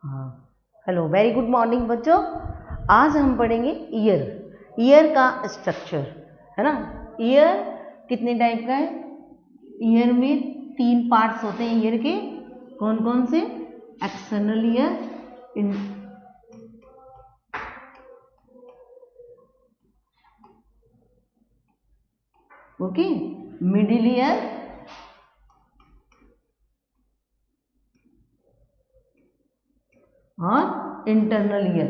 हाँ, hello, very good morning बच्चों। आज हम पढ़ेंगे ईयर का स्ट्रक्चर, है ना। ईयर कितने टाइप का है? ईयर में 3 पार्ट्स होते हैं ईयर के। कौन कौन से? External ear, okay, middle ear और इंटरनल ईयर।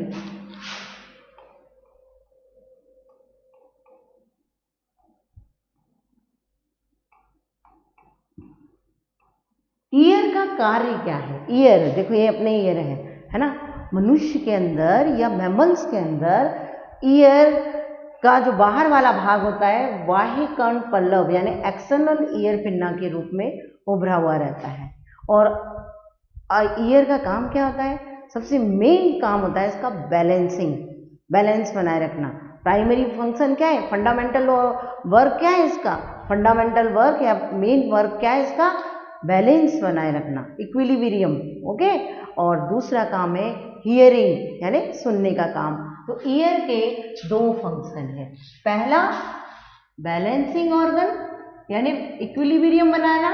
ईयर का कार्य क्या है? ईयर देखो, ये अपने ईयर है ना। मनुष्य के अंदर या मैमल्स के अंदर ईयर का जो बाहर वाला भाग होता है बाह्य कर्ण पल्लव यानी एक्सटर्नल ईयर पिन्ना के रूप में उभरा हुआ रहता है। और ईयर का काम क्या होता है? सबसे मेन काम होता है इसका बैलेंसिंग, बैलेंस बनाए रखना। प्राइमरी फंक्शन क्या है? फंडामेंटल वर्क क्या है इसका? फंडामेंटल वर्क या मेन वर्क क्या है इसका? बैलेंस बनाए रखना, इक्विलिब्रियम, ओके। और दूसरा काम है हियरिंग यानी सुनने का काम। तो ईयर के 2 फंक्शन है। पहला बैलेंसिंग ऑर्गन यानी इक्विलिब्रियम बनाना,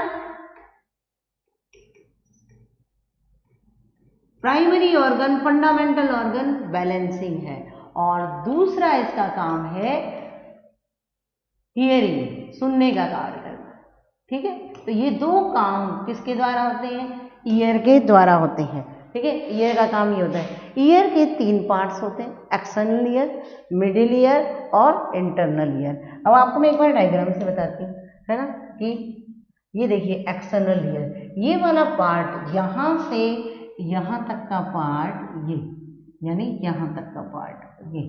primary organ fundamental organ balancing है। और दूसरा इसका काम है हियरिंग, सुनने का कार्य करना, ठीक है। तो ये 2 काम किसके द्वारा होते हैं? ईयर के द्वारा होते हैं, ठीक है। ईयर का काम ये होता है। ईयर के 3 पार्ट्स होते हैं, एक्सटर्नल ईयर, मिडिल ईयर और इंटरनल ईयर। अब आपको मैं एक बार डायग्राम से बताती हूँ, है ना, कि ये देखिए एक्सटर्नल ईयर, ये वाला पार्ट यहाँ से यहाँ तक का पार्ट, ये यानी यहाँ तक का पार्ट, ये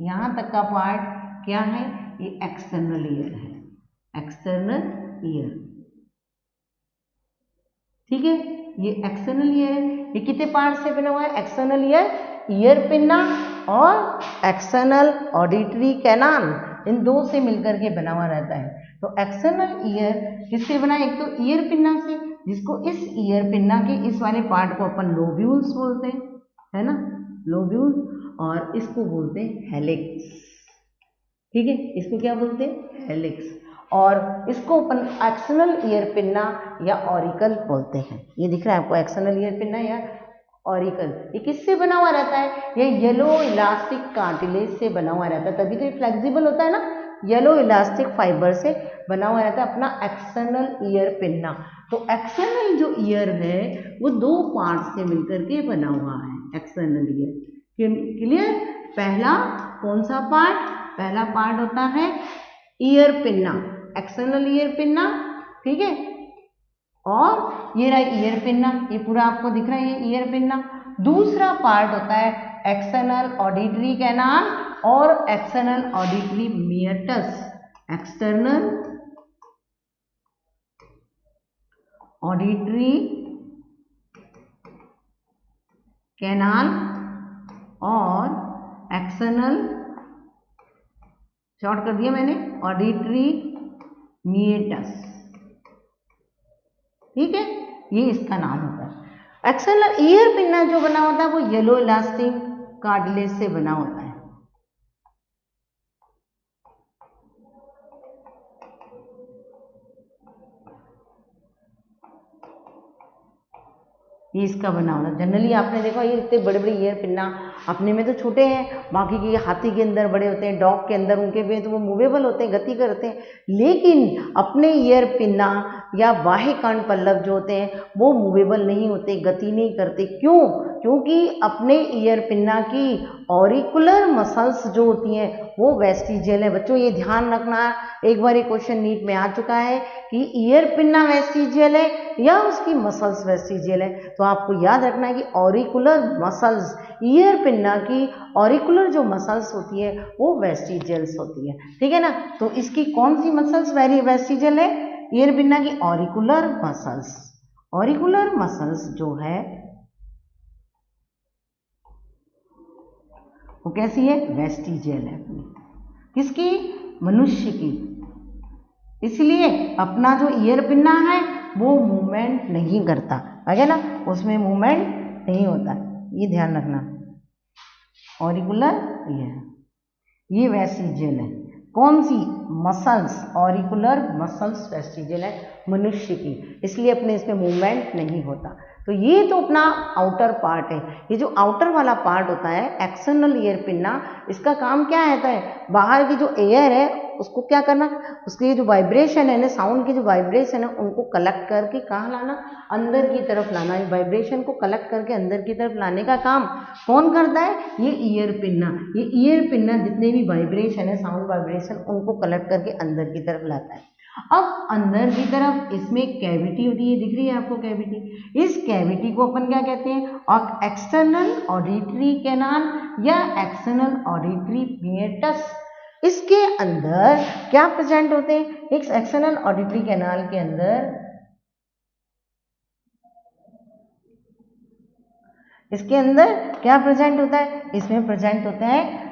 यहाँ तक का पार्ट क्या है? ये एक्सटर्नल ईयर है, एक्सटर्नल ईयर, ठीक है। ये एक्सटर्नल ईयर है। ये कितने पार्ट से बना हुआ है? एक्सटर्नल ईयर पिन्ना और एक्सटर्नल ऑडिटरी कैनाल, इन 2 से मिलकर के बना हुआ रहता है। तो एक्सटर्नल ईयर किससे बना है? एक तो ईयर पिन्ना से, जिसको इस ईयर पिन्ना के इस वाले पार्ट को अपन लोब्यूल्स बोलते हैं, है ना, लोब्यूल। और इसको बोलते हैं हेलिक्स, ठीक है। इसको क्या बोलते हैं? हेलिक्स। और इसको अपन एक्सटर्नल ईयर पिन्ना या ऑरिकल बोलते हैं। ये दिख रहा है आपको, एक्सटर्नल ईयर पिन्ना या ऑरिकल। ये किससे बना हुआ रहता है? ये येलो इलास्टिक कार्टिलेज से बना हुआ रहता है, तभी तो ये फ्लेक्सिबल होता है ना। येलो इलास्टिक फाइबर से बना हुआ रहता है अपना एक्सटर्नल ईयर पिन्ना। तो एक्सटर्नल जो ईयर है वो 2 पार्ट से मिलकर के बना हुआ है एक्सटर्नल ईयर, क्लियर। पहला कौन सा पार्ट? पहला पार्ट होता है ear pinna, external ear pinna, ठीक है। और ये रहा ईयर पिन्ना, ये पूरा आपको दिख रहा है ये ईयर पिन्ना। दूसरा पार्ट होता है एक्सटर्नल ऑडिटरी कैनाल और external auditory मियटस, external auditory canal और एक्सटर्नल, शॉर्ट कर दिया मैंने, ऑडिटरी मियटस, ठीक है। ये इसका नाम होता है। एक्सटर्नल ईयर पिन्ना जो बना होता है वो येलो इलास्टिक कार्टिलेज से बना होता है। ये इसका बना होना। जनरली आपने देखा ये इतने बड़े बड़े ईयर पिन्ना अपने में तो छोटे हैं, बाकी के हाथी के अंदर बड़े होते हैं, डॉग के अंदर उनके में तो वो मूवेबल होते हैं, गति करते हैं। लेकिन अपने ईयर पिन्ना या बाह्य कर्ण पल्लव जो होते हैं वो मूवेबल नहीं होते, गति नहीं करते। क्यों? क्योंकि अपने ईयर पिन्ना की ऑरिकुलर मसल्स जो होती हैं वो वेस्टिजियल है। बच्चों ये ध्यान रखना, एक बार ये क्वेश्चन नीट में आ चुका है कि ईयर पिन्ना वेस्टिजियल है या उसकी मसल्स वेस्टिजियल है। तो आपको याद रखना है कि ऑरिकुलर मसल्स, ईयर पिन्ना की ऑरिकुलर जो मसल्स होती है वो वेस्टिजियल्स होती है, ठीक है ना। तो इसकी कौन सी मसल्स वेस्टिजियल है? ईयर पिन्ना की ऑरिकुलर मसल्स। ऑरिकुलर मसल्स जो है वो कैसी है? वेस्टिजियल है अपनी। किसकी? मनुष्य की। इसलिए अपना जो ईयर पिन्ना है वो मूवमेंट नहीं करता, है ना, उसमें मूवमेंट नहीं होता, ये ध्यान रखना, ऑरिकुलर ये वेस्टिजियल है। कौन सी? मसल्स, ऑरिकुलर मसल्स वेस्टिजियल है मनुष्य की, इसलिए अपने इसमें मूवमेंट नहीं होता। तो ये तो अपना आउटर पार्ट है। ये जो आउटर वाला पार्ट होता है एक्सटर्नल ईयर पिन्ना, इसका काम क्या रहता है? बाहर की जो एयर है उसको क्या करना, उसकी जो वाइब्रेशन है ना, साउंड की जो वाइब्रेशन है उनको कलेक्ट करके कहाँ लाना? अंदर की तरफ लाना। वाइब्रेशन को कलेक्ट करके अंदर की तरफ लाने का काम कौन करता है? ये ईयर पिन्ना। ये ईयर पिन्ना जितने भी वाइब्रेशन है, साउंड वाइब्रेशन, उनको कलेक्ट करके अंदर की तरफ लाता है। अब अंदर की तरफ इसमें कैविटी होती है, दिख रही है आपको कैविटी। इस कैविटी को अपन क्या कहते हैं? और एक्सटर्नल ऑडिटरी कैनाल या एक्सटर्नल ऑडिटरी हिएटस। इसके अंदर क्या प्रेजेंट होते हैं? एक एक्सटर्नल ऑडिटरी कैनाल के अंदर, इसके अंदर क्या प्रेजेंट होता है? इसमें प्रेजेंट होता है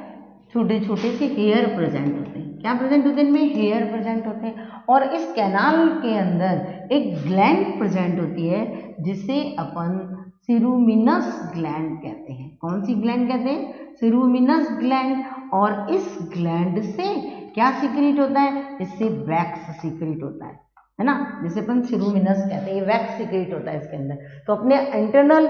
छोटे छोटे से हेयर प्रेजेंट होते हैं। क्या प्रेजेंट होते हैं? इनमें हेयर प्रेजेंट होते हैं। और इस कैनाल के अंदर एक ग्लैंड प्रेजेंट होती है जिसे अपन सिरुमिनस ग्लैंड कहते हैं। कौन सी ग्लैंड कहते हैं? सिरुमिनस ग्लैंड। और इस ग्लैंड से क्या सीक्रेट होता है? इससे वैक्स सीक्रेट होता है ना, जिसे अपन सिरुमिनस कहते हैं। ये वैक्स सीक्रेट होता है इसके अंदर। तो अपने इंटरनल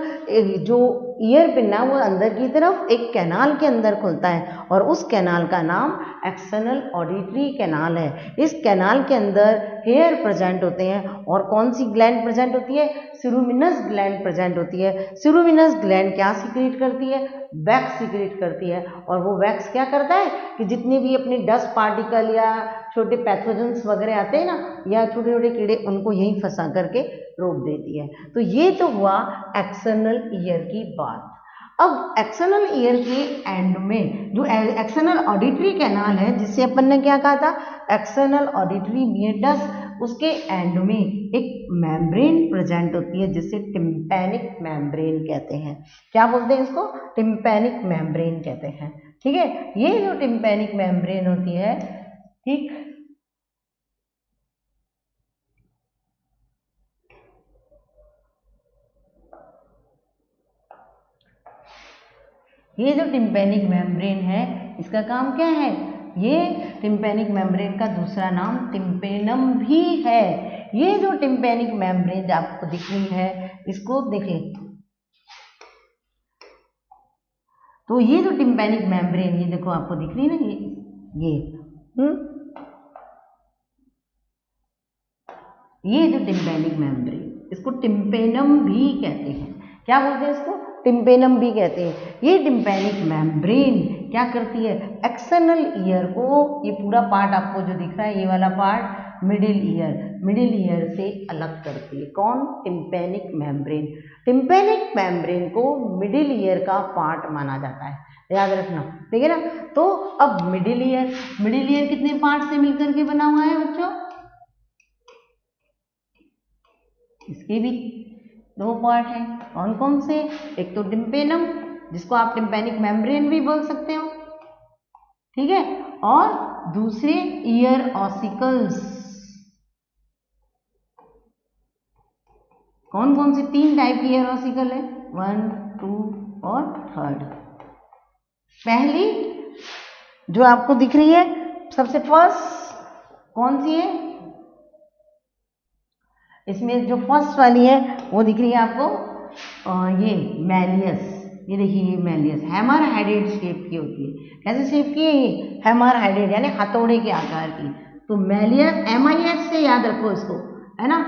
जो ईयर पिन्ना वो अंदर की तरफ एक कैनाल के अंदर खुलता है और उस कैनाल का नाम एक्सटर्नल ऑडिटरी कैनाल है। इस कैनाल के अंदर हेयर प्रेजेंट होते हैं। और कौन सी ग्लैंड प्रेजेंट होती है? सिरुमिनस ग्लैंड प्रेजेंट होती है। सिरुमिनस ग्लैंड क्या सीक्रेट करती है? वैक्स सीक्रेट करती है। और वो वैक्स क्या करता है कि जितने भी अपने डस्ट पार्टिकल या छोटे पैथोजेंस वगैरह आते हैं ना, या छोटे छोटे कीड़े, उनको यहीं फंसा करके रोक देती है। तो ये तो हुआ एक्सटर्नल ईयर की बात। अब एक्सटर्नल ईयर के एंड में जो एक्सटर्नल ऑडिटरी कैनाल है, जिससे अपन ने क्या कहा था? एक्सटर्नल ऑडिटरी हिएटस, उसके एंड में एक मेम्ब्रेन प्रेजेंट होती है जिसे टिम्पैनिक मेम्ब्रेन कहते हैं। क्या बोलते हैं इसको? टिम्पैनिक मेम्ब्रेन कहते हैं। ठीक है, ये जो टिम्पैनिक मेम्ब्रेन होती है, ठीक, ये जो टिम्पैनिक मेम्ब्रेन है इसका काम क्या है? ये टिम्पैनिक मेम्ब्रेन का दूसरा नाम टिम्पेनम भी है। ये जो टिम्पैनिक मेम्ब्रेन आपको दिख रही है, इसको देख लें। तो ये जो टिम्पैनिक मेम्ब्रेन, ये देखो आपको दिख रही है ना, ये जो टिम्पैनिक मेम्ब्रेन, इसको टिम्पेनम भी कहते हैं। क्या बोलते हैं इसको? टिम्पेनम भी कहते हैं। ये टिम्पैनिक मेम्ब्रेन क्या करती है? एक्सटर्नल ईयर को, ये पूरा पार्ट आपको जो दिख रहा है, ये वाला पार्ट मिडिल ईयर से अलग करती है। कौन? Tympanic membrane. टिम्पैनिक मेम्ब्रेन को मिडिल ईयर का पार्ट माना जाता है, याद रखना, ठीक है ना। तो अब मिडिल ईयर कितने पार्ट से मिलकर के बना हुआ है बच्चों? इसके भी दो पार्ट हैं। कौन कौन से? एक तो टिम्पेनम, जिसको आप टिम्पैनिक मेम्ब्रेन भी बोल सकते हो, ठीक है, और दूसरे ईयर ऑसिकल्स। कौन कौन से? 3 टाइप की ईयर ऑसिकल है, 1, 2 और 3rd। पहली जो आपको दिख रही है, सबसे फर्स्ट कौन सी है? इसमें जो फर्स्ट वाली है वो दिख रही है आपको, ये मैलियस। ये देखिए, ये मैलियस हैमर हेडेड शेप की होती है। कैसे शेप की है ये? हैमर हेडेड, यानी हथौड़े के आकार की। तो मैलियस, MIS से याद रखो इसको, है ना।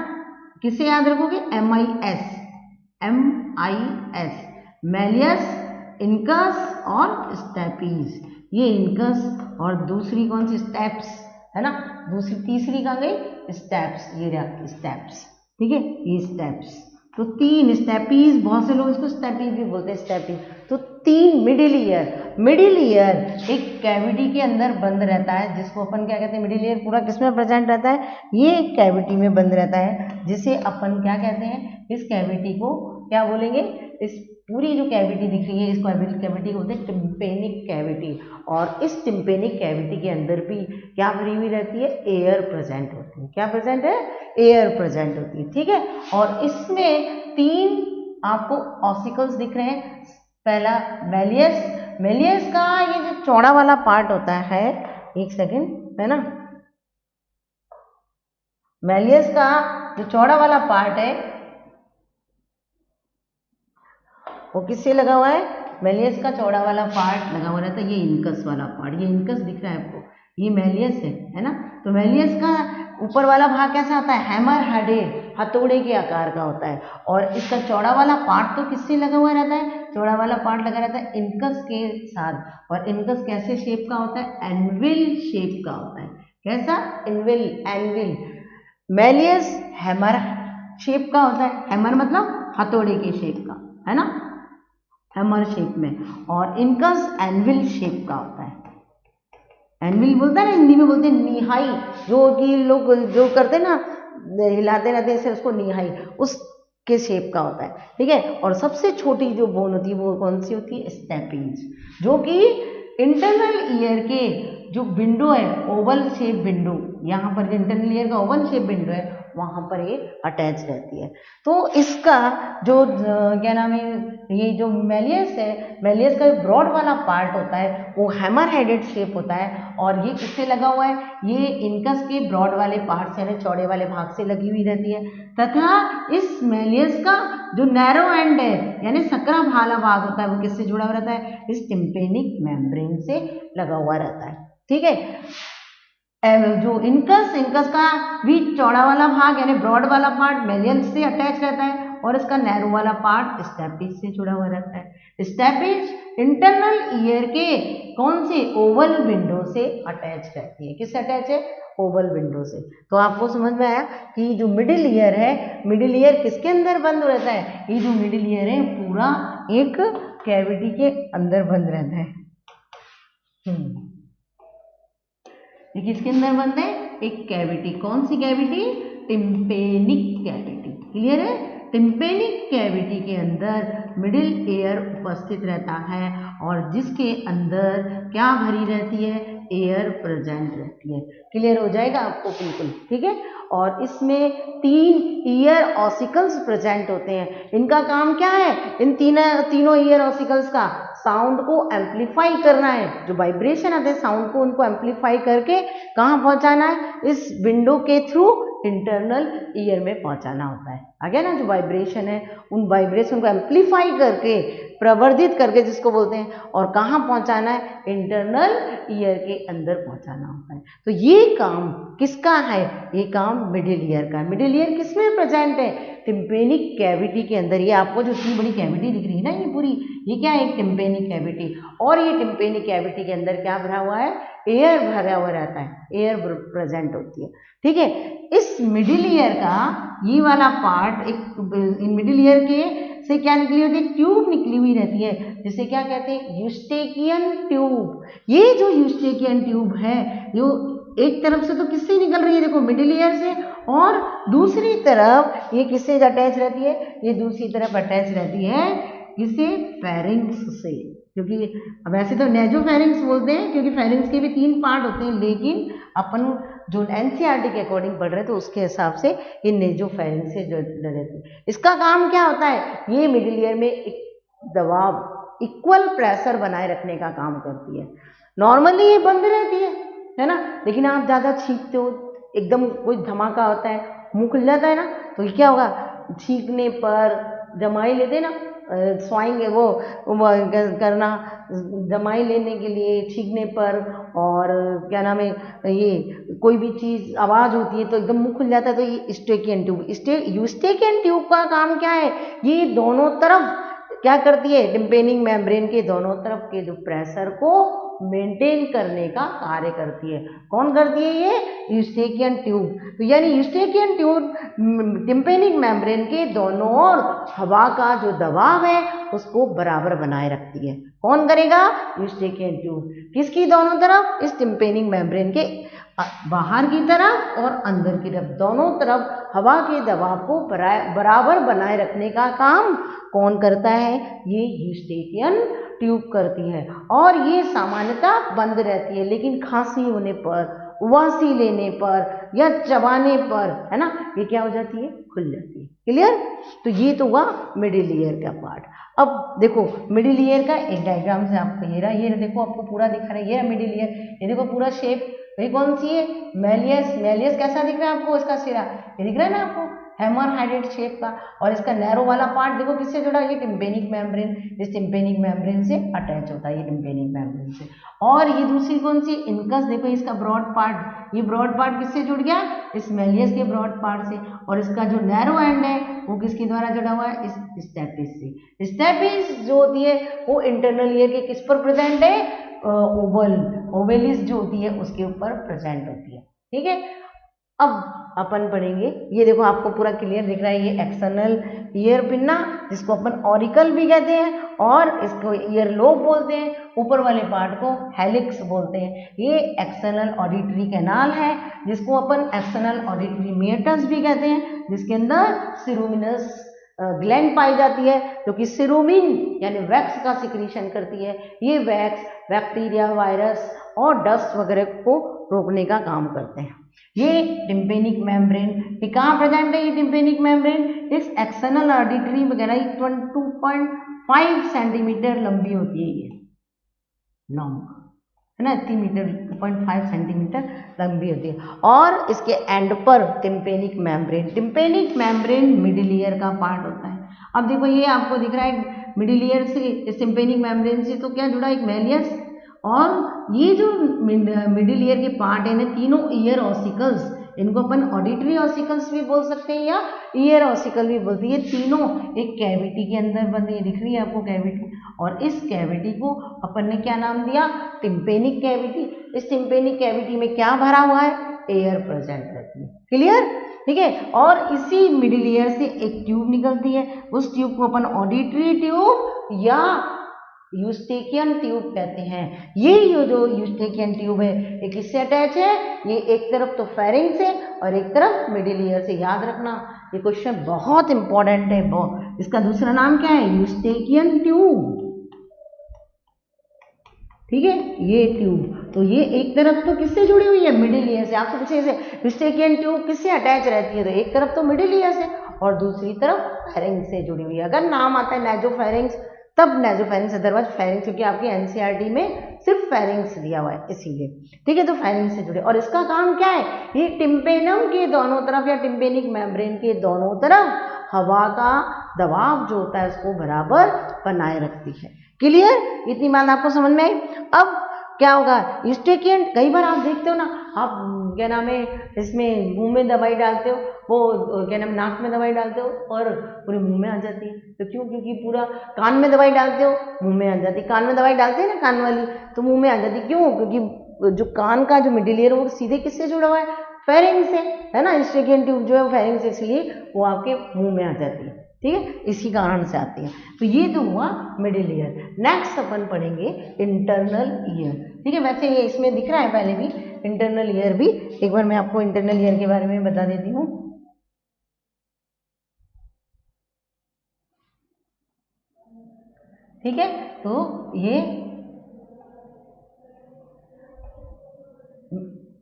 किससे याद रखोगे? MIS, मैलियस, इनकस और स्टेपीज। ये इनकस और दूसरी कौन सी? स्टेप्स, है ना। दूसरी, तीसरी कहाँ गई? स्टेप्स। ये रहा स्टेप्स, ठीक है, ये स्टेप्स। तो 3 स्टेपीज, बहुत से लोग इसको स्टेपीज भी बोलते हैं, स्टेपीज। तो 3 मिडिल ईयर एक कैविटी के अंदर बंद रहता है, जिसको अपन क्या कहते हैं? मिडिल ईयर पूरा किसमें प्रेजेंट रहता है? ये एक कैविटी में बंद रहता है, जिसे अपन क्या कहते हैं? इस कैविटी को क्या बोलेंगे? इस पूरी जो कैविटी दिख रही है, इस कैविटी को बोलते हैं टिम्पेनिक कैविटी। और इस टिम्पेनिक कैविटी के अंदर भी क्या भरी हुई रहती है? एयर प्रेजेंट होती है। क्या प्रेजेंट है? एयर प्रेजेंट होती है, ठीक है। और इसमें 3 आपको ऑसिकल्स दिख रहे हैं, पहला मेलियस। मेलियस का ये जो चौड़ा वाला पार्ट होता है, एक सेकेंड, है ना, मेलियस का जो चौड़ा वाला पार्ट है वो किससे लगा हुआ है? मेलियस का चौड़ा वाला पार्ट लगा हुआ रहता है, ये इनकस वाला पार्ट, ये इनकस दिख रहा है आपको, ये मेलियस है ना। तो मेलियस का ऊपर वाला भाग कैसा होता है? हैमर हेडेड, हथौड़े के आकार का होता है। और इसका चौड़ा वाला पार्ट तो किससे लगा हुआ रहता है? चौड़ा वाला पार्ट लगा रहता है इनकस के साथ। और इनकस कैसे शेप का होता है? एनविल शेप का होता है। कैसा? Anvil, anvil. Méliès hammer shape का होता है, हैमर मतलब हथौड़े के शेप का, है ना, हैमर शेप में। और इनकस एनविल शेप का होता है। एनविल बोलता है ना, हिंदी में बोलते हैं निहाई, जो कि लोग जो करते हैं ना, हिलाते रहते हैं, उसको निहाई, उसके शेप का होता है, ठीक है। और सबसे छोटी जो बोन होती है वो कौन सी होती है? स्टेपिंज, जो कि इंटरनल ईयर के जो विंडो है, ओवल शेप विंडो, यहाँ पर जो इंटरनल ईयर का ओवल शेप विंडो है वहां पर ये अटैच रहती है। तो इसका जो क्या नाम है, ये जो मेलियस है, मेलियस का ब्रॉड वाला पार्ट होता है वो हैमर हेडेड शेप होता है। और ये किससे लगा हुआ है? ये इनकस के ब्रॉड वाले पार्ट से, यानी चौड़े वाले भाग से लगी हुई रहती है। तथा इस मेलियस का जो नैरो एंड है, यानी सकरा भाला भाग होता है, वो किससे जुड़ा हुआ रहता है? इस टिम्पेनिक मेम्ब्रेन से लगा हुआ रहता है, ठीक है। जो इनकस का भी चौड़ा वाला भाग यानी ब्रॉड वाला पार्ट मेलियस से अटैच रहता है, और इसका नैरो वाला पार्ट स्टेपिज से जुड़ा हुआ रहता है। स्टेपिज इंटरनल ईयर के कौन से? ओवल विंडो से अटैच रहती है। किससे अटैच है? ओवल विंडो से। तो आपको समझ में आया कि जो मिडिल ईयर है, मिडिल ईयर किसके अंदर बंद रहता है? ये जो मिडिल ईयर है पूरा एक कैविटी के अंदर बंद रहता है। ये किसके अंदर बंद है? एक कैविटी। कौन सी कैविटी? Tympanic cavity. क्लियर है? टिम्पेनिक कैविटी के अंदर मिडिल ईयर उपस्थित रहता है, और जिसके अंदर क्या भरी रहती है? एयर प्रेजेंट रहती है। क्लियर हो जाएगा आपको? बिल्कुल, ठीक है। और इसमें 3 ईयर ऑसिकल्स प्रेजेंट होते हैं। इनका काम क्या है? इन तीनों ईयर ऑसिकल्स का साउंड को एम्पलीफाई करना है। जो वाइब्रेशन आते हैं साउंड को, उनको एम्पलीफाई करके कहाँ पहुंचाना है? इस विंडो के थ्रू इंटरनल ईयर में पहुंचाना होता है। आगे ना, जो वाइब्रेशन है उन वाइब्रेशन को एम्पलीफाई करके, प्रवर्धित करके जिसको बोलते हैं, और कहाँ पहुंचाना है? इंटरनल ईयर के अंदर पहुंचाना होता है। तो ये काम किसका है? ये काम मिडिल ईयर का। मिडिल ईयर किसमें प्रेजेंट है? टिम्पेनिक कैविटी के अंदर। ये आपको जो इतनी बड़ी कैविटी दिख रही है ना, ये पूरी, ये क्या है? एक टिम्पेनिक कैविटी। और ये टिम्पेनिक कैविटी के अंदर क्या भरा हुआ है? एयर भरा हुआ रहता है, एयर प्रेजेंट होती है, ठीक है। इस मिडिल ईयर का ये वाला पार्ट, एक मिडिल ईयर के से क्या निकली होती है? ट्यूब निकली हुई रहती है, जिसे क्या कहते हैं? Eustachian tube. ये जो यूस्टेकियन ट्यूब है, जो एक तरफ से तो किससे निकल रही है? देखो, मिडिल ईयर से, और दूसरी तरफ ये किससे अटैच रहती है? ये दूसरी तरफ अटैच रहती है किससे? फेरिंग्स से। क्योंकि वैसे तो नेजोफेरिंग्स बोलते हैं, क्योंकि फेरिंग्स के भी 3 पार्ट होते हैं, लेकिन अपन जो एनसीईआरटी के अकॉर्डिंग पढ़ रहे हैं तो उसके हिसाब से ये नेजोफेरिंग्स से रहती है। इसका काम क्या होता है? ये मिडिल ईयर में एक दबाव, इक्वल प्रेशर बनाए रखने का काम करती है। नॉर्मली ये बंद रहती है ना, लेकिन आप ज़्यादा छींकते हो, एकदम कोई धमाका होता है, मुंह खुल जाता है ना, तो ये क्या होगा? छींकने पर जमाई लेते ना, स्वाइंग वो करना, जमाई लेने के लिए छींकने पर, और क्या नाम है, ये कोई भी चीज़ आवाज़ होती है तो एकदम मुंह खुल जाता है, तो ये यूस्टेकियन ट्यूब। यूस्टेकियन ट्यूब का काम क्या है? ये दोनों तरफ क्या करती है? टिम्पेनिक मेम्ब्रेन के दोनों तरफ के जो प्रेशर को मेंटेन करने का कार्य करती है। कौन करती है? ये यूस्टेकियन ट्यूब। तो यानी यूस्टेकियन ट्यूब टिम्पेनिक मेम्ब्रेन के दोनों ओर हवा का जो दबाव है उसको बराबर बनाए रखती है। कौन करेगा? Eustachian tube. किसकी दोनों तरफ? इस टिम्पेनिक मेम्ब्रेन के बाहर की तरफ और अंदर की तरफ, दोनों तरफ हवा के दबाव को बराबर बनाए रखने का काम कौन करता है? ये यूस्टेकियन ट्यूब करती है। और ये सामान्यतः बंद रहती है, लेकिन खांसी होने पर, उबासी लेने पर या चबाने पर, है ना, ये क्या हो जाती है? खुल जाती है। क्लियर? तो ये तो हुआ मिडिल ईयर का पार्ट। अब देखो मिडिल ईयर का एक डायग्राम से आपको ये रहा, ये देखो आपको पूरा दिखा रहा है, ये है मिडिल ईयर, ये देखो पूरा शेप, ये कौन सी है, मेलियस। मेलियस कैसा दिख रहा है आपको, इसका सिरा ये दिख रहा है ना आपको, हैमर हेडेड शेप का, और इसका नैरो वाला पार्ट देखो किससे जुड़ा है, ये टिम्पेनिक मेम्ब्रेन, इस टिम्पेनिक मेम्ब्रेन से अटैच होता है, ये टिम्पेनिक मेम्ब्रेन से। और ये दूसरी कौन सी, इनकस, देखो इसका ब्रॉड पार्ट, ये ब्रॉड पार्ट किससे जुड़ गया, इस मेलियस के ब्रॉड पार्ट से, और इसका जो नैरो एंड है वो किसके द्वारा जुड़ा हुआ है, इस स्टेपिस से। स्टेपिस जो होती है वो इंटरनल ईयर के किस पर प्रेजेंट है, ओवल, ओवेलिस जो होती है उसके ऊपर प्रेजेंट होती है, ठीक है। अब अपन पढ़ेंगे, ये देखो आपको पूरा क्लियर दिख रहा है, ये एक्सटर्नल ईयर पिन्ना जिसको अपन ऑरिकल भी कहते हैं, और इसको ईयर लोब बोलते हैं, ऊपर वाले पार्ट को हेलिक्स बोलते हैं। ये एक्सटर्नल ऑडिटरी कैनाल है जिसको अपन एक्सटर्नल ऑडिटरी मेटस भी कहते हैं, जिसके अंदर सिरुमिनस ग्लैंड पाई जाती है जो कि सिरुमिन यानी वैक्स का सिक्रीशन करती है। ये वैक्स बैक्टीरिया, वायरस और डस्ट वगैरह को रोकने का काम करते हैं। ये टिम्पेनिक मेम्ब्रेन, ये कहाँ प्रेजेंट है, ये टिम्पेनिक मेम्ब्रेन इस एक्सटर्नल ऑडिटरी वगैरह 22.5 सेंटीमीटर लंबी होती है, ये लॉन्ग है ना, 3 मीटर 2.5 सेंटीमीटर लंबी होती है, और इसके एंड पर tympanic membrane, tympanic membrane middle ear का पार्ट होता है। अब देखो ये आपको दिख रहा है मिडिल ईयर से, इस टिम्पेनिक मेम्ब्रेन से तो क्या जुड़ा, एक मेलियस, और ये जो मिडिल ईयर के पार्ट है ना, तीनों ईयर ऑसिकल्स, इनको अपन ऑडिटरी ऑसिकल्स भी बोल सकते हैं या ईयर ऑसिकल भी बोलते हैं। ये तीनों एक कैविटी के अंदर बंद, ये दिख रही है आपको कैविटी, और इस कैविटी को अपन ने क्या नाम दिया, टिम्पेनिक कैविटी। इस टिम्पेनिक कैविटी में क्या भरा हुआ है, एयर प्रेजेंट रहती है, क्लियर, ठीक है। और इसी मिडिल ईयर से एक ट्यूब निकलती है, उस ट्यूब को अपन ऑडिटरी ट्यूब या यूस्टेकियन ट्यूब कहते हैं। ये जो यूस्टेकियन ट्यूब है ये किससे अटैच है, ये एक तरफ तो फेरिंग्स है और एक तरफ मिडिल ईयर से। याद रखना ये क्वेश्चन बहुत इंपॉर्टेंट है, इसका दूसरा नाम क्या है, यूस्टेकियन ट्यूब, ठीक है। ये ट्यूब तो ये एक तरफ तो किससे जुड़ी हुई है, मिडिल ईयर से। आपसे पूछे यूस्टेकियन ट्यूब किससे अटैच रहती है, तो एक तरफ तो मिडिल ईयर से और दूसरी तरफ फेरिंग्स से जुड़ी हुई है। अगर नाम आता है नेजोफेरिंग्स तब नेजोफेरिंग्स, अदरवाइज फेरिंग्स, क्योंकि आपकी एनसीईआरटी में सिर्फ फेरिंग्स दिया हुआ है इसीलिए, ठीक है। तो फेरिंग्स से जुड़े, और इसका काम क्या है, ये टिम्पेनम के दोनों तरफ या टिम्पेनिक मेम्ब्रेन के दोनों तरफ हवा का दबाव जो होता है उसको बराबर बनाए रखती है, क्लियर। इतनी बात आपको समझ में आई। अब क्या होगा, यूस्टेकियन, कई बार आप देखते हो ना, आप क्या नाम है इसमें मुंह में दवाई डालते हो, वो क्या नाम नाक में दवाई डालते हो और पूरे मुंह में आ जाती है, तो क्यों, क्योंकि पूरा कान में दवाई डालते हो मुंह में आ जाती है, कान में दवाई डालते हैं ना कान वाली तो मुंह में आ जाती है, क्यों, क्योंकि जो कान का जो मिडिल ईयर वो सीधे किससे जुड़ा हुआ है, फेरिंग्स से, है ना। यूस्टेकियन ट्यूब जो है फेरिंग्स से, इसलिए वो आपके मुंह में आ जाती है, ठीक है, इसी कारण से आती है। तो ये तो हुआ मिडिल ईयर। नेक्स्ट अपन पढ़ेंगे इंटरनल ईयर, ठीक है। वैसे ये इसमें दिख रहा है पहले भी इंटरनल ईयर भी, एक बार मैं आपको इंटरनल ईयर के बारे में बता देती हूँ। ठीक है, तो ये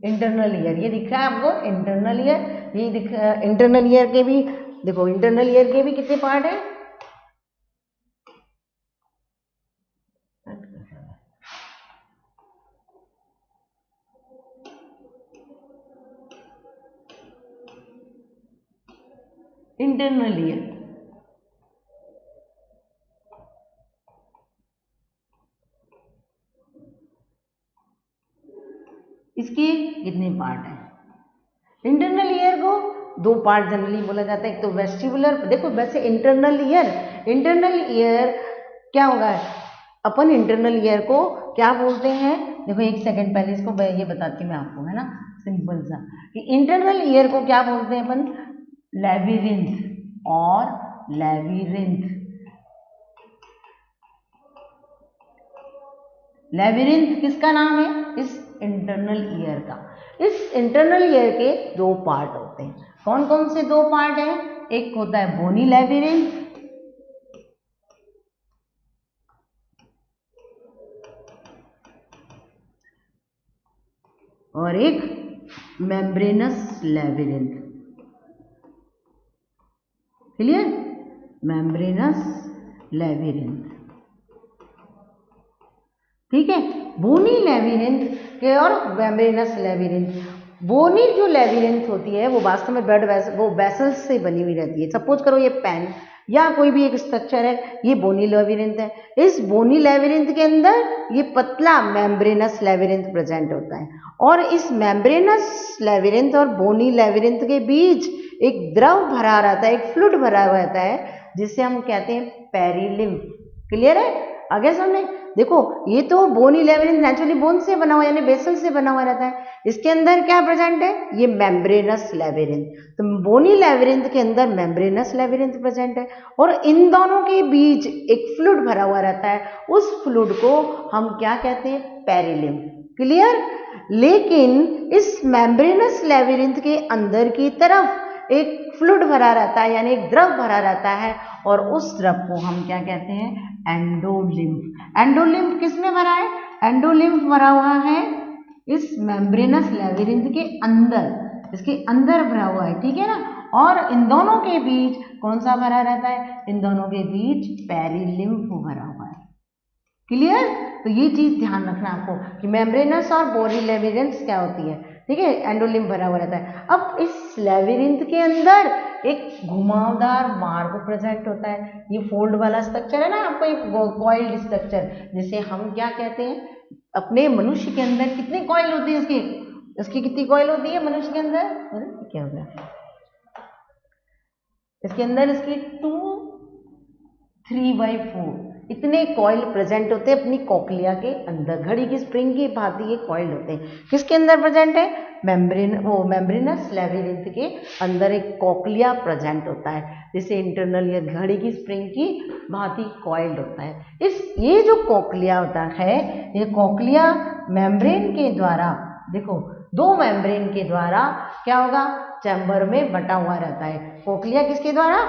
इंटरनल ईयर, ये दिख रहा है आपको इंटरनल ईयर, ये दिख इंटरनल ईयर के भी देखो, इंटरनल ईयर के भी कितने पार्ट है, इंटरनल ईयर इसके कितने पार्ट हैं। इंटरनल ईयर को दो पार्ट जनरली बोला जाता है, एक तो वेस्टिबुलर, देखो वैसे इंटरनल ईयर क्या होगा, अपन इंटरनल ईयर को क्या बोलते हैं, देखो एक सेकंड पहले इसको ये बताती हूँ मैं आपको, है ना, सिंपल सा, कि इंटरनल ईयर को क्या बोलते हैं अपन, लेबिरिंथ और लेबिरिंथ। लेबिरिंथ किसका नाम है, इस इंटरनल ईयर का। इस इंटरनल ईयर के दो पार्ट होते हैं, कौन कौन से दो पार्ट हैं, एक होता है बोनी लेबिरिंथ और एक membranes labyrinth, clear, membranes labyrinth, ठीक है। बोनी लेबिरिंथ के और मेम्ब्रेनस लेबिरिंथ। बोनी जो लेबिरिंथ होती है वो वास्तव में ब्लड वो वेसल्स से बनी हुई रहती है। सपोज करो ये पेन या कोई भी एक स्ट्रक्चर है, ये बोनी लेबिरिंथ है। इस बोनी लेबिरिंथ के अंदर ये पतला मेम्ब्रेनस लेबिरिंथ प्रेजेंट होता है और इस मेम्ब्रेनस लेबिरिंथ और बोनी लेबिरिंथ के बीच एक द्रव भरा रहता है, एक फ्लूइड भरा रहता है जिसे हम कहते हैं पेरिलिम्फ। क्लियर है? आगे सामने देखो, ये तो बोनी लेबिरिंथ नेचुरली बोन से बना हुआ यानी बेसल से बना हुआ रहता है। इसके अंदर क्या प्रेजेंट है? ये मेम्ब्रेनस लेबिरिंथ। तो बोनी लेबिरिंथ के अंदर मेम्ब्रेनस लेबिरिंथ प्रेजेंट है और इन दोनों के बीच एक फ्लूइड भरा हुआ रहता है। उस फ्लूइड को हम क्या कहते हैं? पेरिलिम्फ। क्लियर? लेकिन इस मेम्ब्रेनस लेबिरिंथ के अंदर की तरफ एक फ्लूइड भरा रहता है यानी एक द्रव भरा रहता है और उस द्रव को हम क्या कहते हैं? एंडोलिम्फ। एंडोलिम्फ किस में भरा है? एंडोलिम्फ भरा हुआ है इस मेम्ब्रेनस लेबिरिंथ के अंदर, इसके अंदर भरा हुआ है, ठीक है ना। और इन दोनों के बीच कौन सा भरा रहता है? इन दोनों के बीच पेरिलिम्फ भरा हुआ है। क्लियर? तो ये चीज ध्यान रखना आपको कि मेम्ब्रेनस और बोनी लेबिरिंथ क्या होती है, ठीक है। एंडोलिम्फ भरा हुआ रहता है। अब इस लेबिरिंथ के अंदर एक घुमावदार मार्ग प्रेजेंट होता है। ये फोल्ड वाला स्ट्रक्चर है ना, आपको एक कॉइल्ड स्ट्रक्चर, जिसे हम क्या कहते हैं? अपने मनुष्य के अंदर कितनी कॉइल होती है? इसकी कितनी कॉइल होती है मनुष्य के अंदर? अरे क्या हो गया? इसके अंदर इसकी 2, 3/4 इतने कॉइल प्रेजेंट होते हैं अपनी कोक्लिया के अंदर। घड़ी की स्प्रिंग की भांति ये कॉइल होते हैं। किसके अंदर प्रेजेंट है? मेम्ब्रेनस लेबिरिंथ के अंदर एक कोक्लिया प्रेजेंट होता है, जिसे इंटरनल या घड़ी की स्प्रिंग की भांति कॉइल्ड होता है। ये जो कोक्लिया होता है, ये कोक्लिया मेम्ब्रेन के द्वारा, देखो 2 मेम्ब्रेन के द्वारा क्या होगा? चैम्बर में बटा हुआ रहता है। कोक्लिया किसके द्वारा?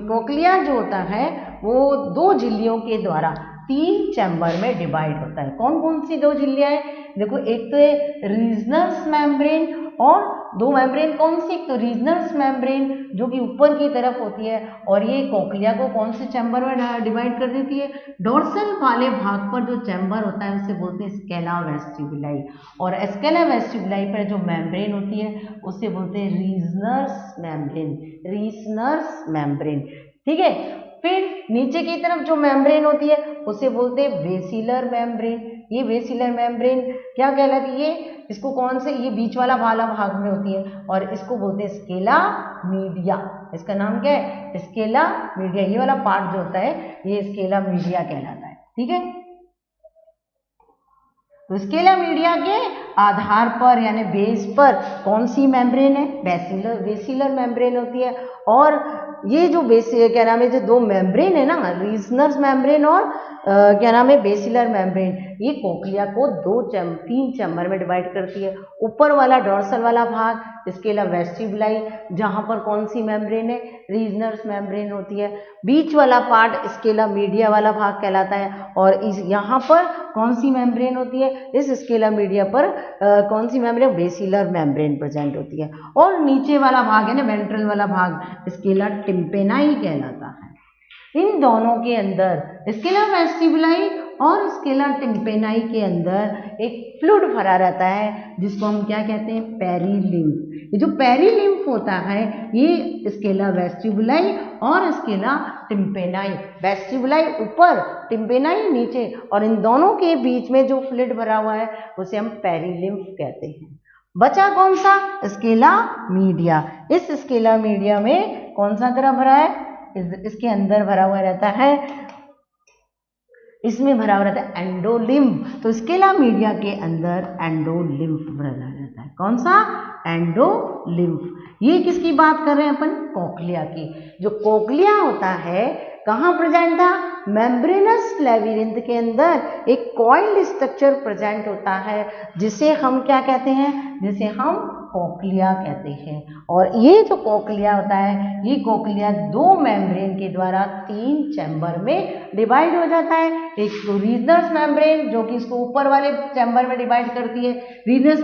कोक्लिया जो होता है वो 2 झिल्लियों के द्वारा 3 चैम्बर में डिवाइड होता है। कौन कौन सी 2 झिल्लियां हैं? देखो, एक तो है रीजनल मेम्ब्रेन और 2 मेम्ब्रेन कौन सी? तो रीजनल मेम्ब्रेन जो कि ऊपर की तरफ होती है और ये कोक्लिया को कौन से चैम्बर में डिवाइड कर देती है? डोर्सल वाले भाग पर जो चैम्बर होता है उसे बोलते हैं स्केला वेस्टिबुलाई, और स्केला वेस्टिबुलाई पर जो मेम्ब्रेन होती है उसे बोलते हैं रीजनर्स मेम्ब्रेन। रीजनर्स मेम्ब्रेन, ठीक है। फिर नीचे की तरफ जो मेम्ब्रेन होती है उसे बोलते हैं बेसिलर मेम्ब्रेन। ये बेसिलर मेम्ब्रेन क्या कहलाती है? इसको कौन से? ये बीच वाला भाग में होती है और इसको बोलते हैं स्केला मीडिया। इसका नाम क्या है? Scala media. ये वाला पार्ट जो होता है ये स्केला मीडिया कहलाता है, ठीक है। तो स्केला मीडिया के आधार पर यानी बेस पर कौन सी मेम्ब्रेन है? बेसिलर मेम्ब्रेन होती है। और ये जो क्या नाम है, जो 2 मेम्ब्रेन है ना, रीजनर्स मेम्ब्रेन और क्या नाम है, बेसिलर मेम्ब्रेन, ये कोक्लिया को 3 चैम्बर में डिवाइड करती है। ऊपर वाला डोर्सल वाला भाग स्केला वेस्टिबुलाई, जहां पर कौन सी मेम्ब्रेन है? रीजनर्स मेम्ब्रेन होती है। बीच वाला पार्ट स्केला मीडिया वाला भाग कहलाता है और इस यहाँ पर कौन सी मेम्ब्रेन होती है? इस स्केला मीडिया पर कौन सी मेम्ब्रेन? बेसिलर मेम्ब्रेन प्रेजेंट होती है। और नीचे वाला भाग है ना, वेंट्रल वाला भाग, स्केला टिम्पेनाई कहलाता है। इन दोनों के अंदर स्केला वेस्टिबुलाई और स्केला टिम्पेनाई के अंदर एक फ्लूइड भरा रहता है जिसको हम क्या कहते हैं? पेरिलिम्फ। ये जो पेरिलिम्फ होता है ये स्केला वेस्टिबुलाई और स्केला टिम्पेनाई, वेस्टिबुलाई ऊपर, टिम्पेनाई नीचे, और इन दोनों के बीच में जो फ्लूइड भरा हुआ है उसे हम पेरिलिम्फ कहते हैं। बचा कौन सा? Scala media. इस स्केला मीडिया में कौन सा द्रव भरा है? इसके अंदर भरा हुआ रहता है, इसमें भरा हुआ रहता है एंडोलिम्फ। तो स्केला मीडिया के अंदर एंडोलिम्फ भरा रहता है। कौन सा? एंडोलिम्फ। ये किसकी बात कर रहे हैं अपन? कोक्लिया की। जो कोक्लिया होता है कहाँ प्रेजेंट था? मेम्ब्रेनस लेबिरिंथ के अंदर एक कॉइल्ड स्ट्रक्चर प्रेजेंट होता है जिसे हम क्या कहते हैं? जिसे हम कोक्लिया कहते हैं। और ये जो कोक्लिया होता है ये कोक्लिया 2 मेम्ब्रेन के द्वारा 3 चैम्बर में डिवाइड हो जाता है। एक तो रीजनर्स मेम्ब्रेन जो कि इसको ऊपर वाले चैम्बर में डिवाइड करती है, रीजनर्स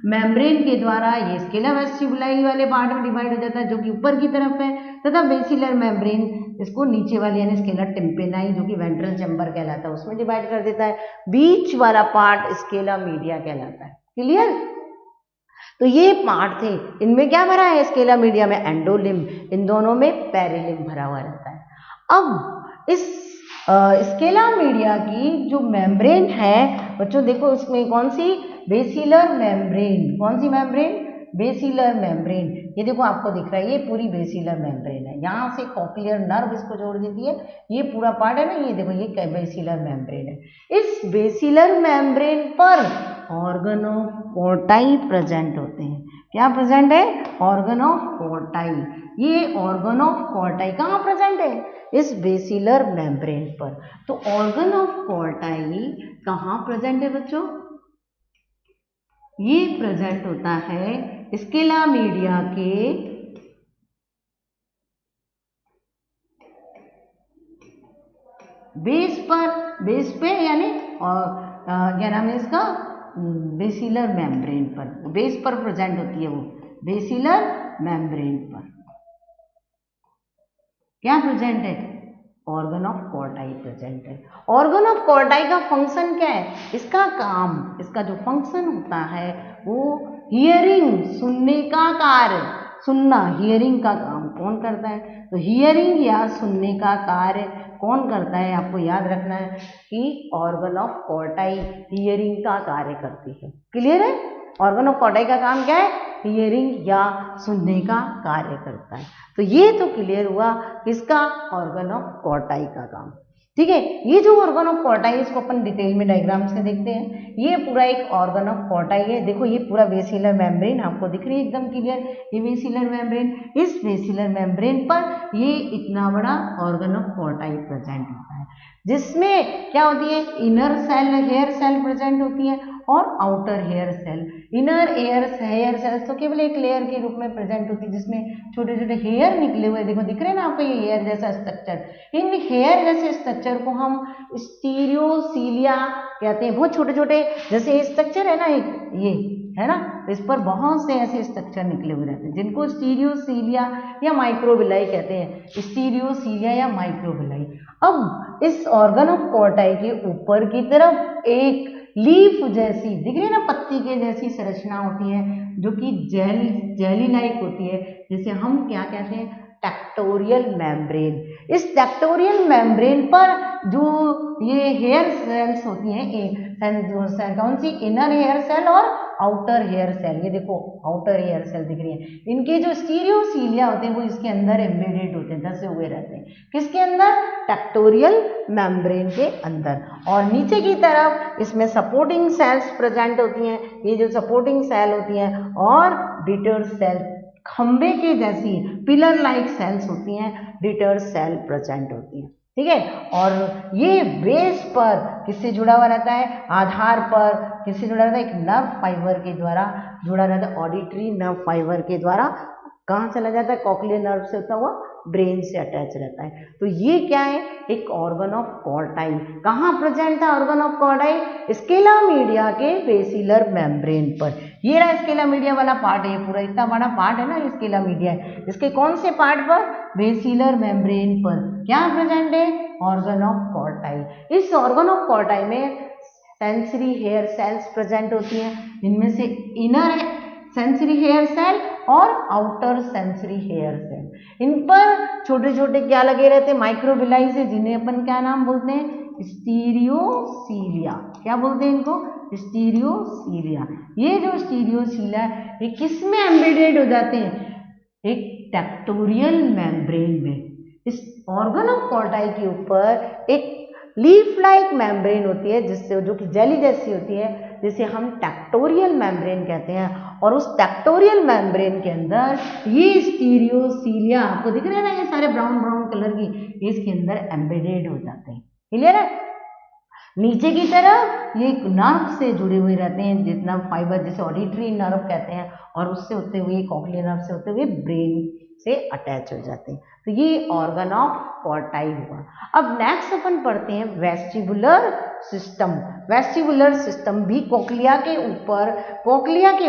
मेम्ब्रेन के द्वारा ये स्केला वेस्टिबुलाई वाले पार्ट में डिवाइड हो जाता है जो कि ऊपर की तरफ है, तथा बेसिलर मेम्ब्रेन इसको नीचे वाली यानी स्केला टिम्पेनाई जो कि वेंट्रल चैम्बर कहलाता है उसमें डिवाइड कर देता है, बीच वाला पार्ट स्केला मीडिया कहलाता है। क्लियर? तो ये पार्ट थे, इनमें क्या भरा है, स्केला मीडिया में एंडोलिम्ब, इन दोनों में पेरिलिम्ब भरा हुआ रहता है। अब इस स्केला मीडिया की जो मेम्ब्रेन है बच्चों, देखो इसमें कौन सी, बेसिलर मेम्ब्रेन, कौन सी मेम्ब्रेन, बेसिलर मेम्ब्रेन, ये देखो आपको दिख रहा है, ये पूरी बेसिलर मेम्ब्रेन है, यहाँ से कॉक्लियर नर्व इसको जोड़ देती है, ये पूरा पार्ट है ना, ये देखो ये बेसिलर मेम्ब्रेन है। इस बेसिलर मेम्ब्रेन पर ऑर्गन ऑफ कोर्टाई प्रेजेंट होते हैं। क्या प्रेजेंट है, ऑर्गन ऑफ कोर्टाई। ये ऑर्गन ऑफ कोर्टाई कहाँ प्रेजेंट है, इस बेसिलर मेम्ब्रेन पर। तो ऑर्गन ऑफ कोर्टाई कहाँ प्रेजेंट है बच्चों, ये प्रेजेंट होता है स्केला मीडिया के बेस पर, बेस पे यानी क्या नाम है इसका, बेसिलर मेम्ब्रेन पर, बेस पर प्रेजेंट होती है वो, बेसिलर मेम्ब्रेन पर क्या प्रेजेंट है, ऑर्गन ऑफ कोर्टाई प्रेजेंट है। ऑर्गन ऑफ कोर्टाई का फंक्शन क्या है, इसका काम, इसका जो फंक्शन होता है वो हियरिंग, सुनने का कार्य, सुनना, हियरिंग का काम कौन करता है, तो हियरिंग या सुनने का कार्य कौन करता है, आपको याद रखना है कि ऑर्गन ऑफ कोर्टाई हियरिंग का कार्य करती है। क्लियर है? ऑर्गन ऑफ कोर्टाई का काम क्या है, हियरिंग या सुनने का कार्य करता है। तो ये तो क्लियर हुआ किसका, ऑर्गन ऑफ कोर्टाई का काम। ठीक है, ये जो ऑर्गन ऑफ कोर्टाई है इसको अपन डिटेल में डायग्राम से देखते हैं। ये पूरा एक ऑर्गन ऑफ कोर्टाई है, देखो ये पूरा बेसिलर मेम्ब्रेन आपको दिख रही है एकदम क्लियर, ये बेसिलर मेम्ब्रेन, इस बेसिलर मेम्ब्रेन पर ये इतना बड़ा ऑर्गन ऑफ कोर्टाई प्रेजेंट होता है, जिसमें क्या होती है, inner cell, hair cell present होती है और outer hair cell. Inner hair cells तो केवल एक लेयर के रूप में प्रेजेंट होती है जिसमें छोटे छोटे हेयर निकले हुए, देखो दिख रहे हैं ना आपको ये हेयर जैसा स्ट्रक्चर। इन हेयर जैसे स्ट्रक्चर को हम स्टीरियोसीलिया कहते हैं, बहुत छोटे छोटे जैसे स्ट्रक्चर है ना, ये है ना, इस पर बहुत से ऐसे स्ट्रक्चर निकले हुए रहते हैं जिनको स्टीरियोसीलिया या माइक्रोविलाई कहते हैं, स्टीरियोसीलिया या माइक्रोविलाई। अब इस ऑर्गन ऑफ कोर्टाई के ऊपर की तरफ एक लीफ जैसी दिख रही है ना, पत्ती के जैसी संरचना होती है जो कि जेली लाइक होती है, जिसे हम क्या कहते हैं, टेक्टोरियल मेम्ब्रेन। इस टेक्टोरियल मेम्ब्रेन पर जो ये हेयर सेल्स होती हैं, कौन सी, इनर हेयर सेल और आउटर हेयर सेल, ये देखो आउटर हेयर सेल दिख रही है, इनके जो स्टीरियोसीलिया होते हैं वो इसके अंदर एम्बेडेड होते हैं, धसे हुए रहते हैं, किसके अंदर, टेक्टोरियल मेम्ब्रेन के अंदर। और नीचे की तरफ इसमें सपोर्टिंग सेल्स प्रेजेंट होती हैं, ये जो सपोर्टिंग सेल होती हैं, और डिटर सेल, खंबे के जैसी पिलर लाइक सेल्स होती हैं, डिटर सेल प्रेजेंट होती हैं। ठीक है, और ये बेस पर किससे जुड़ा हुआ रहता है, आधार पर किससे जुड़ा रहता है, एक नर्व फाइबर के द्वारा जुड़ा रहता है, ऑडिटरी नर्व फाइबर के द्वारा कहाँ चला जाता है, कॉक्लियर नर्व से होता हुआ ब्रेन से अटैच रहता है। तो ये क्या है, एक ऑर्गन ऑफ कोर्टाई। कहाँ प्रेजेंट था ऑर्गन ऑफ कोर्टाई, स्केला मीडिया के बेसिलर मेम्ब्रेन पर। ये रहा स्केला मीडिया वाला पार्ट है, पूरा इतना बड़ा पार्ट है ना स्केला मीडिया, इसके कौन से पार्ट पर, बेसिलर मेम्ब्रेन पर क्या प्रेजेंट है, ऑर्गन ऑफ कोर्टाई। इस ऑर्गन ऑफ कोर्टाई में सेंसरी हेयर सेल्स प्रेजेंट होती हैं, इनमें से इनर सेंसरी हेयर सेल और आउटर सेंसरी हेयर सेल, इन पर छोटे छोटे क्या लगे रहते हैं, माइक्रोविलाई से, जिन्हें अपन क्या नाम बोलते हैं, स्टीरियोसीलिया। क्या बोलते हैं इनको, स्टीरियोसीलिया। ये जो स्टीरियोसीलिया ये किस में एम्बेडेड हो जाते हैं, एक टेक्टोरियल मेम्ब्रेन में। इस ऑर्गन ऑफ कोर्टाई के ऊपर एक लीफ लाइक मेम्ब्रेन होती है, जिससे जो कि जेली जैसी होती है, जिसे हम टेक्टोरियल मेम्ब्रेन कहते हैं, और उस टेक्टोरियल मेम्ब्रेन के अंदर ये स्टीरियोसीलिया आपको दिख रहे हैं ना, ये सारे ब्राउन ब्राउन कलर की, इसके अंदर एम्बेडेड हो जाते हैं। क्लियर है? नीचे की तरफ ये नर्व से जुड़े हुए रहते हैं, जितना फाइबर, जैसे ऑडिटरी नर्व कहते हैं, और उससे होते हुए कॉक्लियर नर्व से होते हुए ब्रेन से अटैच हो जाते हैं। तो ये ऑर्गन ऑफ कोर्टाई हुआ। अब नेक्स्ट अपन पढ़ते हैं वेस्टिबुलर सिस्टम। वेस्टिबुलर सिस्टम भी कोक्लिया के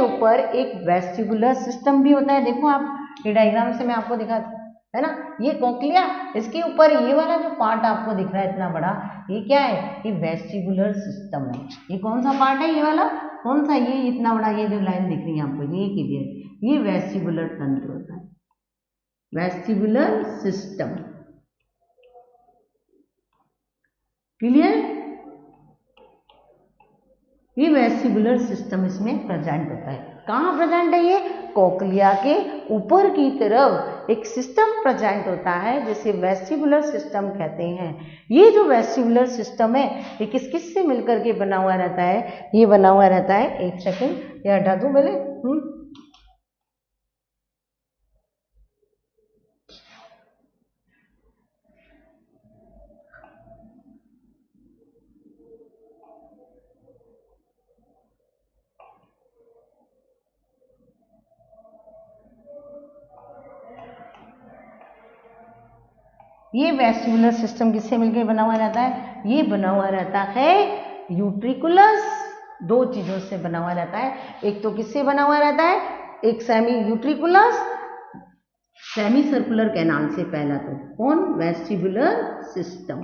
ऊपर एक वेस्टिबुलर सिस्टम भी होता है। देखो आप ये डायग्राम से मैं आपको दिखाती हूँ, है ना। ये कोक्लिया, इसके ऊपर ये वाला जो पार्ट आपको दिख रहा है इतना बड़ा, ये क्या है, ये वेस्टिबुलर सिस्टम है। ये कौन सा पार्ट है, ये वाला कौन सा, ये इतना बड़ा, ये जो लाइन दिख रही है आपको, ये क्लियर, ये वेस्टिबुलर तंत्र होता है, वेस्टिबुलर सिस्टम, क्लियर। ये वेस्टिबुलर सिस्टम इसमें प्रेजेंट होता है। कहाँ प्रेजेंट है, ये कोक्लिया के ऊपर की तरफ एक सिस्टम प्रेजेंट होता है जिसे वेस्टिबुलर सिस्टम कहते हैं। ये जो वेस्टिबुलर सिस्टम है ये किस किस से मिलकर के बना हुआ रहता है, ये बना हुआ रहता है, एक सेकंड ये हटा दूं पहले। ये वेस्टिबुलर सिस्टम किससे मिलकर बना हुआ रहता है, ये बना हुआ रहता है यूट्रिकुलस, दो चीजों से बना हुआ रहता है। एक तो किससे बना हुआ रहता है, एक सेमी यूट्रिकुलस, सेमी सर्कुलर कैनाल से, पहला तो कौन, वेस्टिबुलर सिस्टम।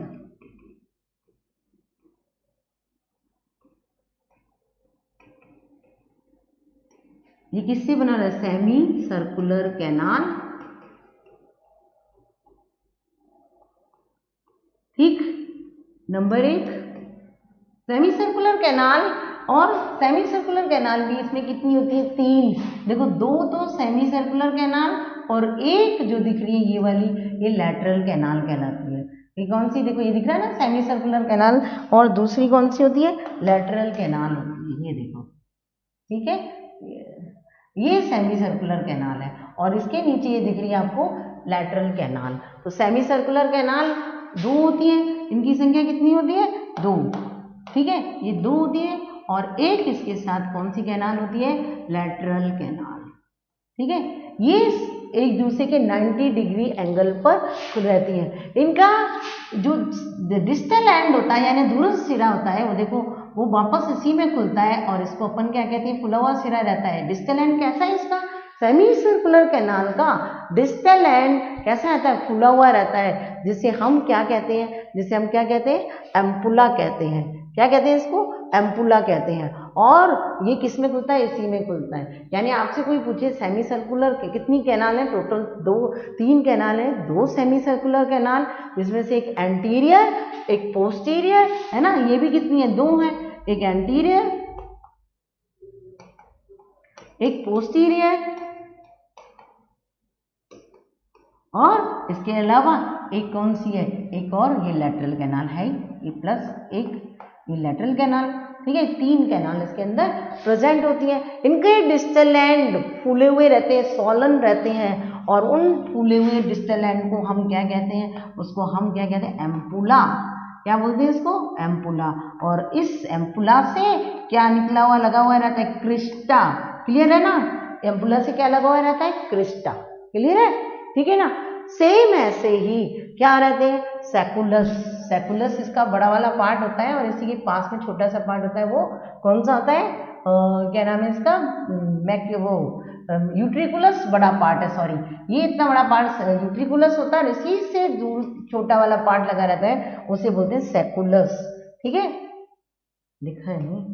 ये किससे बना रहा है, सेमी सर्कुलर कैनाल, ठीक। नंबर 1 सेमी सर्कुलर कैनाल, और सेमी सर्कुलर कैनाल भी इसमें कितनी होती है, 3। देखो 2 तो सेमी सर्कुलर कैनाल और एक जो दिख रही है ये वाली, ये लैटरल कैनाल कहलाती है। ये कौन सी, देखो ये दिख रहा है ना सेमी सर्कुलर कैनाल, और दूसरी कौन सी होती है, लैटरल कैनाल होती है, ये देखो, ठीक है। ये सेमी सर्कुलर कैनाल है और इसके नीचे ये दिख रही है आपको लैटरल कैनाल। तो सेमी सर्कुलर कैनाल 2 होती है, इनकी संख्या कितनी होती है, 2, ठीक है, ये 2 होती है, और एक इसके साथ कौन सी कैनाल होती है, लैटरल कैनाल, ठीक है। ये एक दूसरे के 90 डिग्री एंगल पर खुल रहती है। इनका जो डिस्टल एंड होता है यानी दूरस्थ सिरा होता है, वो देखो वो वापस इसी में खुलता है, और इसको अपन क्या कहते हैं, खुला हुआ सिरा रहता है। डिस्टल एंड कैसा है इसका, सेमी सर्कुलर कैनाल का डिस्टल एंड कैसा रहता है, खुला हुआ रहता है, जिसे हम क्या कहते हैं, जिसे हम क्या कहते हैं, एम्पुला कहते हैं। क्या कहते हैं इसको, एम्पुला कहते हैं। और ये किस में खुलता है, इसी में खुलता है। यानी आपसे कोई पूछे सेमी सर्कुलर के कितनी कैनाल है, टोटल 3 कैनाल है, 2 सेमी सर्कुलर कैनाल, जिसमें से एक एंटीरियर एक पोस्टीरियर है ना, ये भी कितनी है, 2 है, एक एंटीरियर एक पोस्टीरियर, और इसके अलावा एक कौन सी है, एक और ये लैटरल कैनाल है, ये प्लस एक ये लैटरल कैनाल, ठीक है। 3 कैनाल इसके अंदर प्रेजेंट होती है। इनके डिस्टल एंड फूले हुए रहते हैं, सॉलन रहते हैं, और उन फूले हुए डिस्टल एंड को हम क्या कहते हैं, उसको हम क्या कहते हैं, एम्पुला। क्या बोलते हैं इसको, एम्पुला। और इस एम्पुला से क्या निकला हुआ लगा हुआ रहता है, क्रिस्टा, क्लियर है ना। एम्पुला से क्या लगा हुआ रहता है, क्रिस्टा, क्लियर है, ठीक है ना। सेम ऐसे ही क्या रहते हैं, सैकुलस, सैकुलस इसका बड़ा वाला पार्ट होता है, और इसी के पास में छोटा सा पार्ट होता है, वो कौन सा होता है, क्या नाम है इसका, वो यूट्रिकुलस बड़ा पार्ट है, सॉरी, ये इतना बड़ा पार्ट यूट्रिकुलस होता है, इसी से दूर छोटा वाला पार्ट लगा रहता है, उसे बोलते हैं सैकुलस, ठीक है। लिखा है नहीं,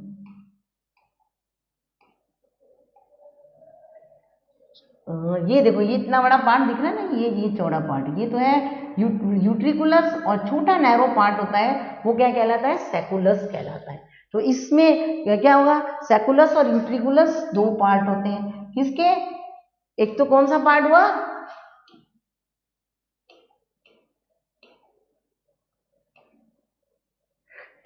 ये देखो ये इतना बड़ा पार्ट दिख रहा है ना, ये चौड़ा पार्ट, ये तो है यूट्रिकुलस, और छोटा नैरो पार्ट होता है वो क्या कहलाता है, सैकुलस कहलाता है। तो इसमें क्या होगा, सैकुलस और यूट्रिकुलस 2 पार्ट होते हैं, किसके, एक तो कौन सा पार्ट हुआ,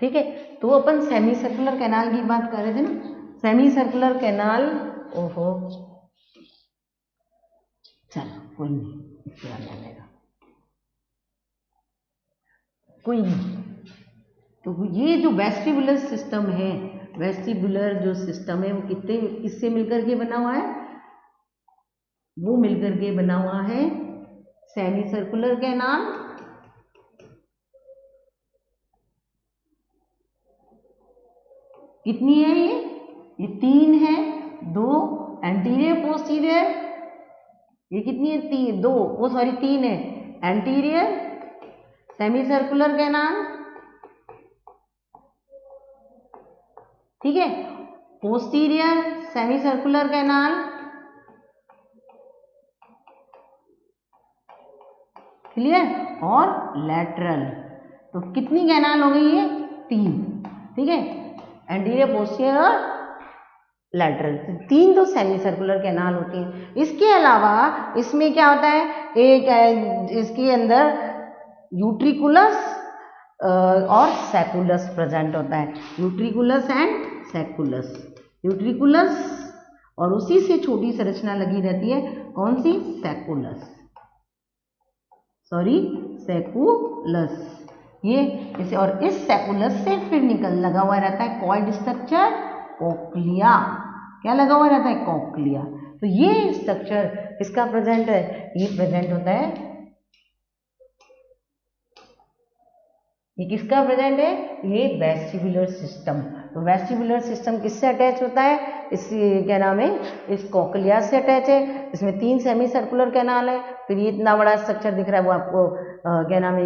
ठीक है। तो अपन सेमी सर्कुलर कैनाल की बात कर रहे थे ना, सेमी सर्कुलर कैनाल, ओहो चलो कोई नहीं, इसके बाद जानेगा कोई नहीं। तो ये जो वेस्टिबुलर सिस्टम है, वेस्टिबुलर जो सिस्टम है वो कितने किससे मिलकर के बना हुआ है, वो मिलकर के बना हुआ है सेमी सर्कुलर कैनाल, कितनी है ये 3 है, 2 एंटीरियर पोस्टीरियर ये कितनी है? 3, 2, वो सॉरी 3 है। एंटीरियर सेमी सर्कुलर कैनाल, ठीक है, posterior semi circular canal, clear, और लैटरल। तो कितनी कैनाल हो गई है? 3, ठीक है, एंटीरियर पोस्टीरियर और लैटरल, 3 तो सेमी सर्कुलर कैनाल होती हैं। इसके अलावा इसमें क्या होता है, एक इसके अंदर यूट्रिकुलस और सैकुलस प्रेजेंट होता है, यूट्रिकुलस एंड सैकुलस। यूट्रिकुलस और उसी से छोटी संरचना लगी रहती है, कौन सी? सैकुलस, सॉरी सैकुलस, ये इसे, और इस सैकुलस से फिर लगा हुआ रहता है कॉइड स्ट्रक्चर, कॉक्लिया। क्या लगा हुआ रहता है? कॉक्लिया। तो ये स्ट्रक्चर किसका प्रेजेंट है? ये प्रेजेंट होता है, ये किसका प्रेजेंट है? ये वेस्टिबुलर सिस्टम। तो वेस्टिबुलर सिस्टम किससे अटैच होता है? इस क्या नाम है, इस कॉक्लिया से अटैच है। इसमें 3 सेमी सर्कुलर कैनाल है। फिर ये इतना बड़ा स्ट्रक्चर दिख रहा है वो आपको क्या नाम है,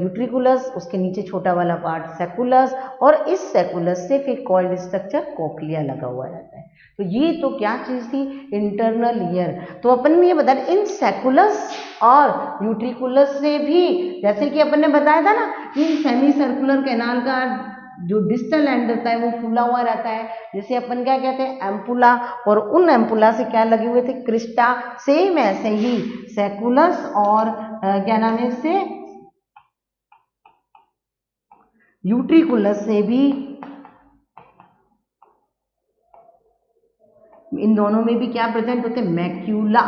यूट्रिकुलस, उसके नीचे छोटा वाला पार्ट सैकुलस, और इस सैकुलस से फिर कॉइल्ड स्ट्रक्चर कॉक्लिया लगा हुआ रहता है। तो ये तो क्या चीज थी? Internal ear. तो अपन ने ये बताया इन सैकुलस और यूट्रिकुलस से भी, जैसे कि अपन ने बताया था ना कि सेमी सर्कुलर कैनाल का जो डिस्टल एंड होता है वो फूला हुआ रहता है, जिसे अपन क्या कहते हैं? एम्पुला। और उन एम्पुला से क्या लगे हुए थे? क्रिस्टा। सेम ऐसे ही सैकुलस और क्या नाम है इससे, यूट्रिकुलस से भी, इन दोनों में भी क्या प्रेजेंट होते हैं? मैक्यूला।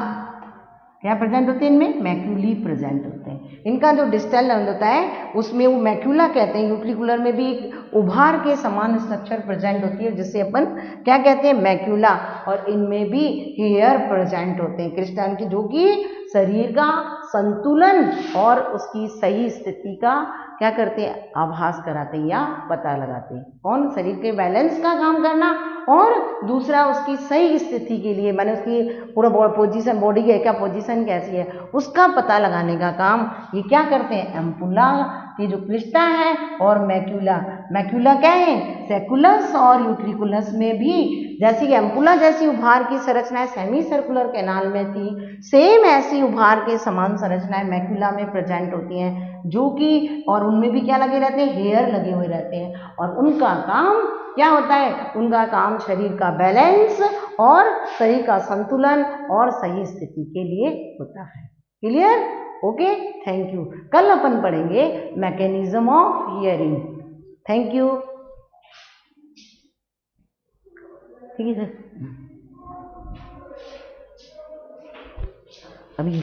क्या प्रेजेंट होते हैं इनमें? मैक्यूली प्रेजेंट होते हैं। इनका जो डिस्टल एंड होता है उसमें वो मैक्यूला कहते हैं। यूट्रिकुलर में भी एक उभार के समान स्ट्रक्चर प्रेजेंट होती है जिसे अपन क्या कहते हैं? मैक्यूला। और इनमें भी हेयर प्रेजेंट होते हैं, क्रिस्टल की, जो कि शरीर का संतुलन और उसकी सही स्थिति का क्या करते हैं? आभास कराते हैं या पता लगाते हैं। कौन? शरीर के बैलेंस का काम करना, और दूसरा उसकी सही स्थिति के लिए, मैंने उसकी पूरा पोजीशन, बॉडी की क्या पोजीशन कैसी है उसका पता लगाने का काम ये क्या करते हैं? एम्पुला, ये जो क्रिस्टा है, और मैक्यूला। मैक्यूला क्या है? सैकुलस और यूट्रिकुलस में भी, जैसी एम्पुला जैसी उभार की संरचनाएं सेमी सर्कुलर कैनाल में थी, सेम ऐसी उभार के समान संरचनाएं मैक्यूला में प्रेजेंट होती हैं, जो कि, और उनमें भी क्या लगे रहते हैं? हेयर लगे हुए रहते हैं। और उनका काम क्या होता है? उनका काम शरीर का बैलेंस और शरीर का संतुलन और सही स्थिति के लिए होता है। क्लियर? Okay, thank you. कल अपन पढ़ेंगे mechanism of hearing. Thank you. ठीक है सर। अभी